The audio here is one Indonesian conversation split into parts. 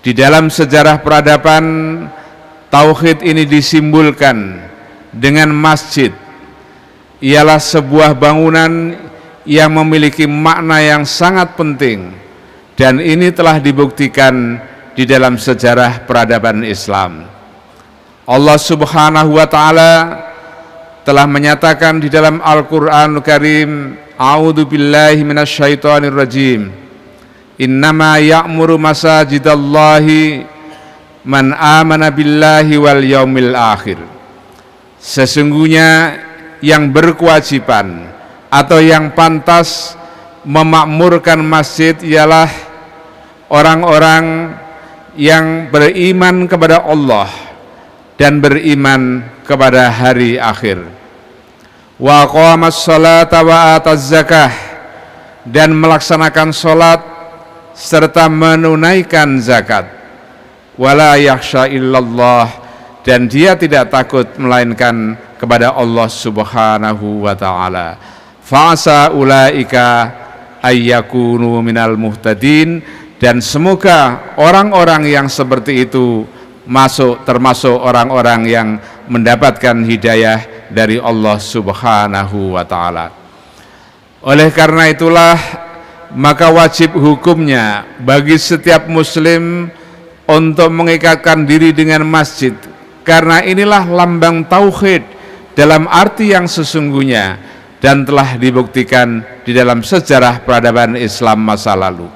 Di dalam sejarah peradaban, tauhid ini disimbolkan dengan masjid. Ialah sebuah bangunan yang memiliki makna yang sangat penting, dan ini telah dibuktikan di dalam sejarah peradaban Islam. Allah Subhanahu wa ta'ala telah menyatakan di dalam Al-Qur'anul Karim, A'udzu billahi minasyaitonir rajim. Innama ya'muru masajidallahi man amana billahi wal yaumil akhir. Sesungguhnya yang berkewajiban atau yang pantas memakmurkan masjid ialah orang-orang yang beriman kepada Allah dan beriman kepada hari akhir. Wa aqamas salata wa ataz zakah, dan melaksanakan salat serta menunaikan zakat. Wala yakhsha illallah, dan dia tidak takut melainkan kepada Allah Subhanahu wa ta'ala. Fa'asa ulaika ayyakunu minal muhtadin, dan semoga orang-orang yang seperti itu termasuk orang-orang yang mendapatkan hidayah dari Allah Subhanahu wa ta'ala. Oleh karena itulah, maka wajib hukumnya bagi setiap muslim untuk mengikatkan diri dengan masjid, karena inilah lambang tauhid dalam arti yang sesungguhnya, dan telah dibuktikan di dalam sejarah peradaban Islam masa lalu.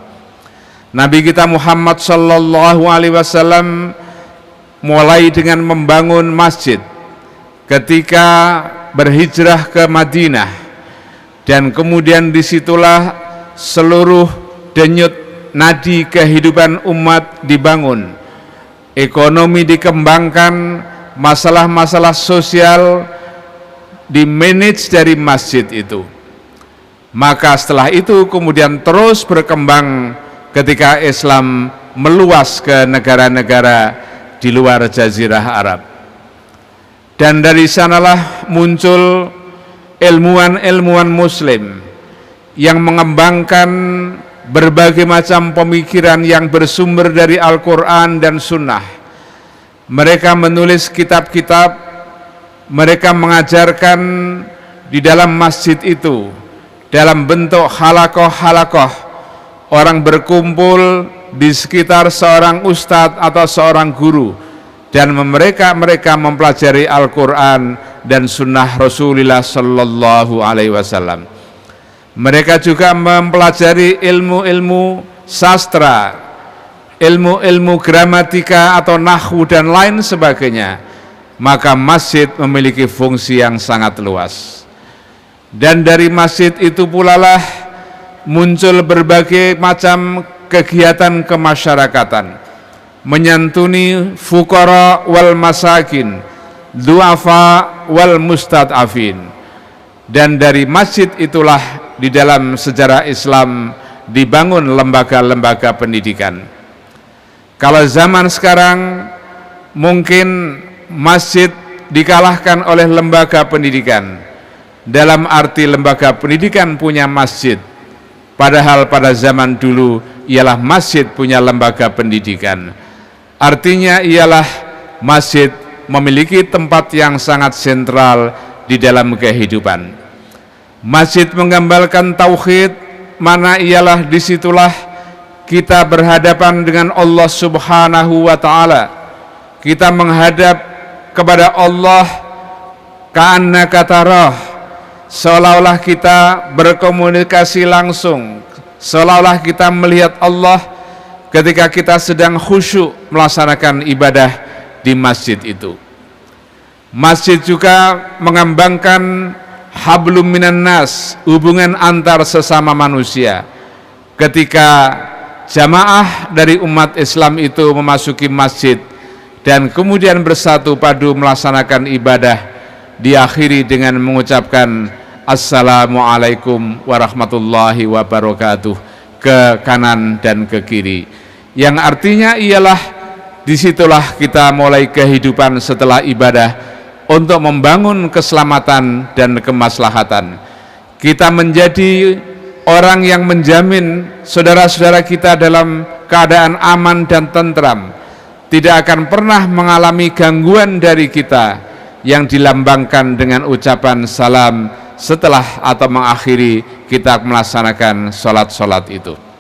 Nabi kita Muhammad sallallahu alaihi wasallam mulai dengan membangun masjid ketika berhijrah ke Madinah, dan kemudian disitulah seluruh denyut nadi kehidupan umat dibangun, ekonomi dikembangkan, masalah-masalah sosial di-manage dari masjid itu. Maka setelah itu kemudian terus berkembang ketika Islam meluas ke negara-negara di luar Jazirah Arab. Dan dari sanalah muncul ilmuwan-ilmuwan muslim yang mengembangkan berbagai macam pemikiran yang bersumber dari Al-Quran dan Sunnah. Mereka menulis kitab-kitab, mereka mengajarkan di dalam masjid itu dalam bentuk halakoh-halakoh. Orang berkumpul di sekitar seorang ustadz atau seorang guru, dan mereka mempelajari Al-Quran dan Sunnah Rasulullah Sallallahu Alaihi Wasallam. Mereka juga mempelajari ilmu-ilmu sastra, ilmu-ilmu gramatika atau nahwu dan lain sebagainya. Maka masjid memiliki fungsi yang sangat luas. Dan dari masjid itu pula lah muncul berbagai macam kegiatan kemasyarakatan, menyantuni fuqara wal masakin, du'afa wal mustad'afin. Dan dari masjid itulah di dalam sejarah Islam dibangun lembaga-lembaga pendidikan. Kalau zaman sekarang mungkin masjid dikalahkan oleh lembaga pendidikan, dalam arti lembaga pendidikan punya masjid, padahal pada zaman dulu ialah masjid punya lembaga pendidikan. Artinya ialah masjid memiliki tempat yang sangat sentral di dalam kehidupan. Masjid menggambarkan tauhid, mana ialah disitulah kita berhadapan dengan Allah Subhanahu wa ta'ala. Kita menghadap kepada Allah ka'annaka tarah, seolah-olah kita berkomunikasi langsung, seolah-olah kita melihat Allah ketika kita sedang khusyuk melaksanakan ibadah di masjid itu. Masjid juga mengembangkan hablum minan nas, hubungan antar sesama manusia. Ketika jamaah dari umat Islam itu memasuki masjid dan kemudian bersatu padu melaksanakan ibadah, diakhiri dengan mengucapkan Assalamualaikum warahmatullahi wabarakatuh ke kanan dan ke kiri, yang artinya ialah disitulah kita mulai kehidupan setelah ibadah untuk membangun keselamatan dan kemaslahatan. Kita menjadi orang yang menjamin saudara-saudara kita dalam keadaan aman dan tentram, tidak akan pernah mengalami gangguan dari kita yang dilambangkan dengan ucapan salam setelah atau mengakhiri kita melaksanakan sholat-sholat itu.